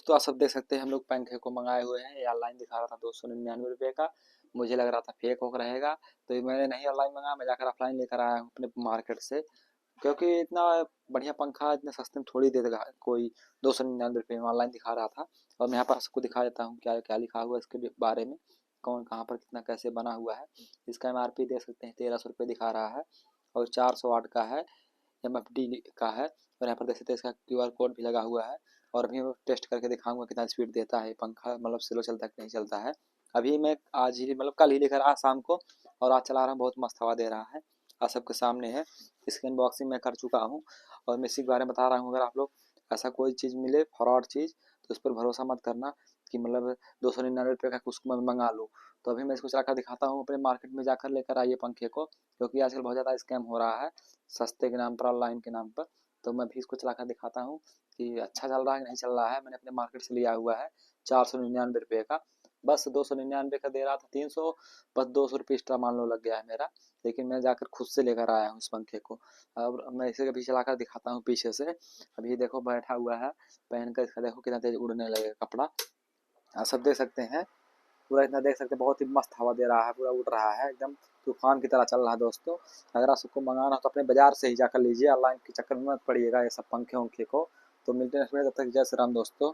तो आप सब देख सकते हैं हम लोग पंखे को मंगाए हुए हैं। ये ऑनलाइन दिखा रहा था 299 रुपये का। मुझे लग रहा था फेक वोक रहेगा, तो ये मैंने नहीं ऑनलाइन मंगाया, मैं जाकर ऑफलाइन लेकर आया हूँ अपने मार्केट से। क्योंकि इतना बढ़िया पंखा इतने सस्ते में थोड़ी दे देगा कोई। 299 रुपये में ऑनलाइन दिखा रहा था। और मैं यहाँ पर आपको दिखा देता हूँ क्या क्या लिखा हुआ है इसके बारे में, कौन कहाँ पर कितना कैसे बना हुआ है। इसका MRP देख सकते हैं 1300 रुपये दिखा रहा है। और 400 वाट का है, MFD का है। और यहाँ पर देख सकते हैं इसका QR कोड भी लगा हुआ है। और अभी मैं टेस्ट करके दिखाऊंगा कितना स्पीड देता है पंखा, मतलब स्लो चलता है कि नहीं चलता है। अभी मैं आज ही मतलब कल ही लेकर आया शाम को, और आज चला रहा हूँ, बहुत मस्त हवा दे रहा है। आज सबके सामने है। इसकी अनबॉक्सिंग मैं कर चुका हूँ। और मैं इसी के बारे में बता रहा हूँ, अगर आप लोग ऐसा कोई चीज़ मिले फ्रॉड चीज़, तो उस पर भरोसा मत करना कि मतलब 299 रुपये का उसको मैं मंगा लूँ। तो अभी मैं इसको चलाकर दिखाता हूँ, अपने मार्केट में जाकर लेकर आइए पंखे को, क्योंकि आजकल बहुत ज़्यादा स्कैम हो रहा है सस्ते के नाम पर, ऑनलाइन के नाम पर। तो मैं भी इसको चलाकर दिखाता हूँ कि अच्छा चल रहा है कि नहीं चल रहा है। मैंने अपने मार्केट से लिया हुआ है 499 रुपये का। बस 299 का दे रहा था 300, बस 200 रुपये एक्स्ट्रा मान लो लग गया है मेरा। लेकिन मैं जाकर खुद से लेकर आया हूँ इस पंखे को। अब मैं इसे भी चलाकर दिखाता हूँ पीछे से। अभी देखो बैठा हुआ है, पहन कर इसका देखो कितना तेज उड़ने लगेगा कपड़ा। आप सब देख सकते हैं, पूरा इतना देख सकते हैं, बहुत ही मस्त हवा दे रहा है, पूरा उड़ रहा है एकदम तूफान की तरह चल रहा है दोस्तों। अगर आप सबको मंगाना हो तो अपने बाजार से ही जाकर लीजिए, ऑनलाइन के चक्कर में मत पड़िएगा ये सब पंखे वंखे को। तो मिलते हैं तब तक, जय श्री राम दोस्तों।